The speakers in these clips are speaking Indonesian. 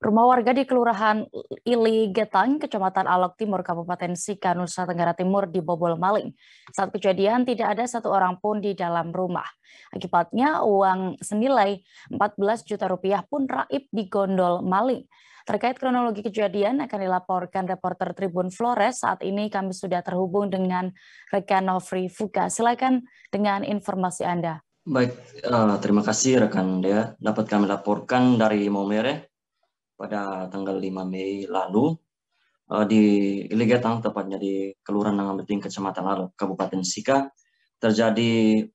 Rumah warga di Kelurahan Ili Getang, Kecamatan Alok Timur, Kabupaten Sika, Nusa Tenggara Timur dibobol maling. Saat kejadian tidak ada satu orang pun di dalam rumah. Akibatnya uang senilai 14 juta rupiah pun raib digondol maling. Terkait kronologi kejadian akan dilaporkan reporter Tribun Flores. Saat ini kami sudah terhubung dengan rekan Nofri Fuka. Silakan dengan informasi Anda. Baik, terima kasih rekan Dea. Dapat kami laporkan dari Maumere pada tanggal 5 Mei lalu di Iligetang, tepatnya di Kelurahan Nangabeting, Kecamatan Alok, Kabupaten Sika, terjadi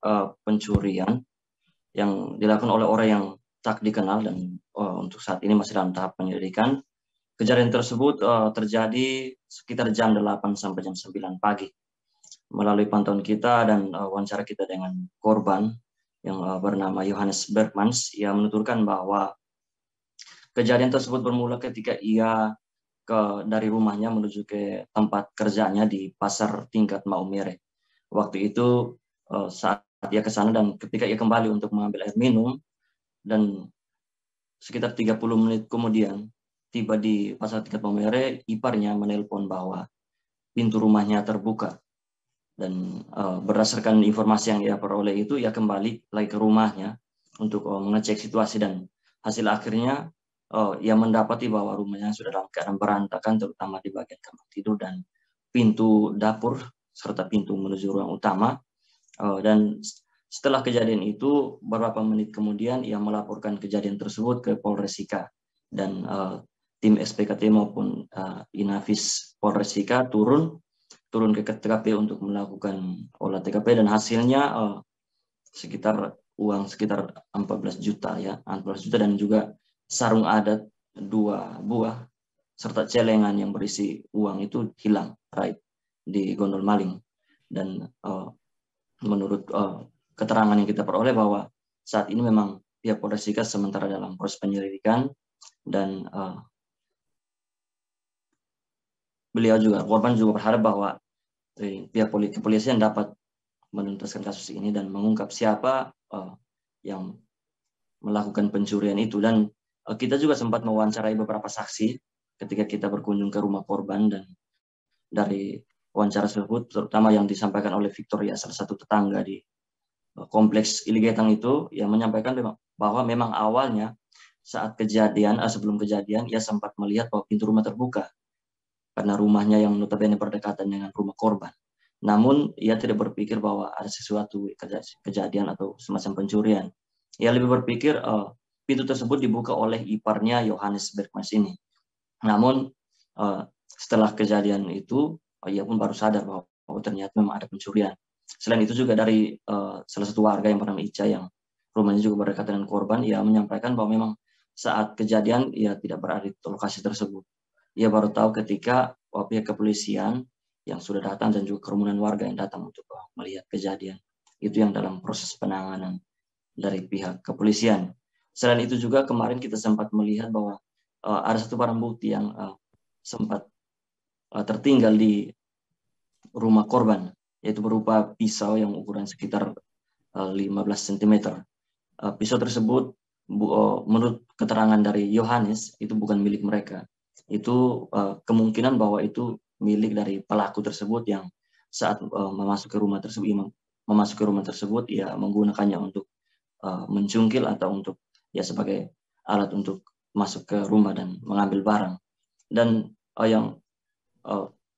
pencurian yang dilakukan oleh orang yang tak dikenal dan untuk saat ini masih dalam tahap penyelidikan. Kejadian tersebut terjadi sekitar jam 8 sampai jam 9 pagi. Melalui pantauan kita dan wawancara kita dengan korban yang bernama Johannes Bergmans, ia menuturkan bahwa kejadian tersebut bermula ketika ia dari rumahnya menuju ke tempat kerjanya di Pasar Tingkat Maumere. Waktu itu saat ia ke sana dan ketika ia kembali untuk mengambil air minum dan sekitar 30 menit kemudian tiba di Pasar Tingkat Maumere, iparnya menelpon bahwa pintu rumahnya terbuka. Dan berdasarkan informasi yang ia peroleh itu, ia kembali lagi ke rumahnya untuk mengecek situasi dan hasil akhirnya ia mendapati bahwa rumahnya sudah dalam keadaan berantakan, terutama di bagian kamar tidur dan pintu dapur serta pintu menuju ruang utama. Dan setelah kejadian itu, beberapa menit kemudian ia melaporkan kejadian tersebut ke Polres Sika dan tim SPKT maupun Inafis Polres Sika turun ke TKP untuk melakukan olah TKP dan hasilnya sekitar 14 juta ya, 14 juta dan juga sarung adat 2 buah serta celengan yang berisi uang itu hilang, raib di gondol maling. Dan menurut keterangan yang kita peroleh bahwa saat ini memang pihak Polres Sika sementara dalam proses penyelidikan dan korban juga berharap bahwa pihak kepolisian dapat menuntaskan kasus ini dan mengungkap siapa yang melakukan pencurian itu. Dan kita juga sempat mewawancarai beberapa saksi ketika kita berkunjung ke rumah korban, dan dari wawancara tersebut terutama yang disampaikan oleh Victoria, salah satu tetangga di kompleks Iligetang itu, yang menyampaikan bahwa memang awalnya saat kejadian, sebelum kejadian, ia sempat melihat bahwa pintu rumah terbuka karena rumahnya yang notabene berdekatan dengan rumah korban. Namun ia tidak berpikir bahwa ada sesuatu kejadian atau semacam pencurian. Ia lebih berpikir pintu tersebut dibuka oleh iparnya Johannes Bergmans ini. Namun setelah kejadian itu ia pun baru sadar bahwa ternyata memang ada pencurian. Selain itu juga dari salah satu warga yang bernama Ica yang rumahnya juga berdekatan dengan korban, ia menyampaikan bahwa memang saat kejadian ia tidak berada di lokasi tersebut. Ia baru tahu ketika pihak kepolisian yang sudah datang dan juga kerumunan warga yang datang untuk melihat kejadian. Itu yang dalam proses penanganan dari pihak kepolisian. Selain itu juga kemarin kita sempat melihat bahwa ada satu barang bukti yang sempat tertinggal di rumah korban, yaitu berupa pisau yang ukuran sekitar 15 cm. Pisau tersebut menurut keterangan dari Yohanes itu bukan milik mereka. Itu kemungkinan bahwa itu milik dari pelaku tersebut yang saat memasuki rumah tersebut ia menggunakannya untuk mencungkil atau untuk ya sebagai alat untuk masuk ke rumah dan mengambil barang. Dan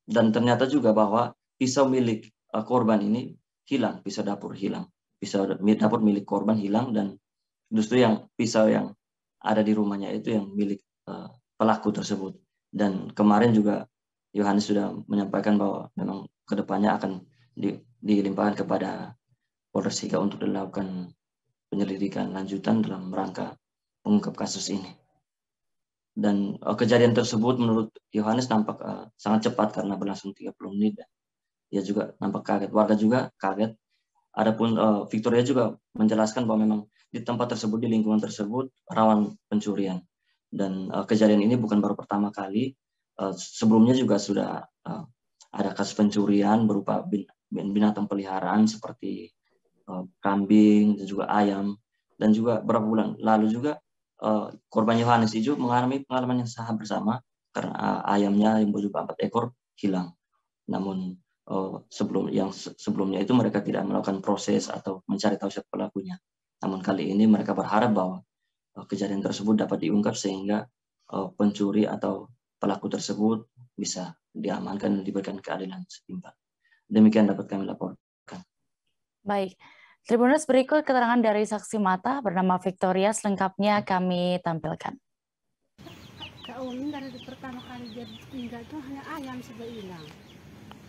dan ternyata juga bahwa pisau milik korban ini hilang, pisau dapur hilang, pisau dapur milik korban hilang, dan justru yang pisau yang ada di rumahnya itu yang milik pelaku tersebut. Dan kemarin juga Yohanes sudah menyampaikan bahwa memang kedepannya akan dilimpahkan kepada Polres Sika untuk dilakukan penyelidikan lanjutan dalam rangka mengungkap kasus ini. Dan kejadian tersebut menurut Yohanes nampak sangat cepat karena berlangsung 30 menit. Ia juga nampak kaget, warga juga kaget. Adapun Victoria juga menjelaskan bahwa memang di tempat tersebut, di lingkungan tersebut rawan pencurian. Dan kejadian ini bukan baru pertama kali. Sebelumnya juga sudah ada kasus pencurian berupa binatang peliharaan seperti kambing dan juga ayam. Dan juga beberapa bulan lalu juga korban Yohanes itu mengalami pengalaman yang sama bersama karena ayamnya yang berjumlah 4 ekor hilang. Namun sebelumnya itu mereka tidak melakukan proses atau mencari tahu siapa pelakunya. Namun kali ini mereka berharap bahwa kejadian tersebut dapat diungkap sehingga pencuri atau pelaku tersebut bisa diamankan dan diberikan keadilan setimpal. Demikian dapat kami laporkan. Baik, Tribuners, berikut keterangan dari saksi mata bernama Victoria, selengkapnya kami tampilkan. Kak Umi dari pertama kali dia tinggal itu hanya ayam sudah hilang.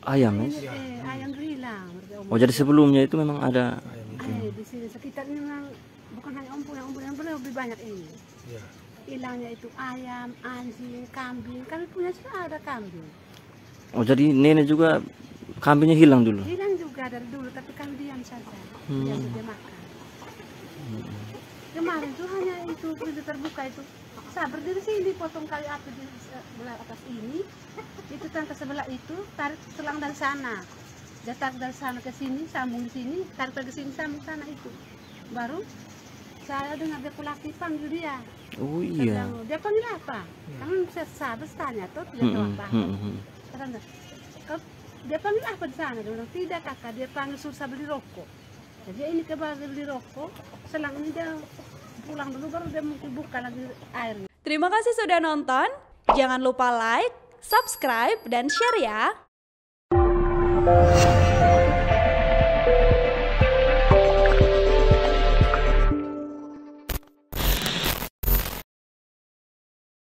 Ayam ya? Ayam hilang. Oh, jadi sebelumnya itu memang ada di sini sekitar ini memang bukan hanya yang lebih banyak ini. Hilangnya itu ayam, anjing, kambing. Kami punya sudah ada kambing. Oh, jadi nenek juga kambingnya hilang dulu? Hilang juga dari dulu, tapi kami diam saja. Diam dia makan. Kemarin tuh hanya itu pintu terbuka itu. Saya berdiri sini, potong kayu api di sebelah atas ini. Itu tangga sebelah itu, tarik selang dari sana. Dia tarik dari sana ke sini, sambung di sini, tarik ke sini, sambung sana itu. Baru saya dengar dia laki panggil dia. Oh iya. Dia panggil apa? Kan saya tanya tuh dia tahu apa. Dia panggil apa di sana? Dia bilang tidak kakak, dia panggil susah beli rokok. Jadi ini ke beli rokok, selang ini dia pulang dulu baru dia mungkin buka lagi airnya. Terima kasih sudah nonton. Jangan lupa like, subscribe, dan share ya.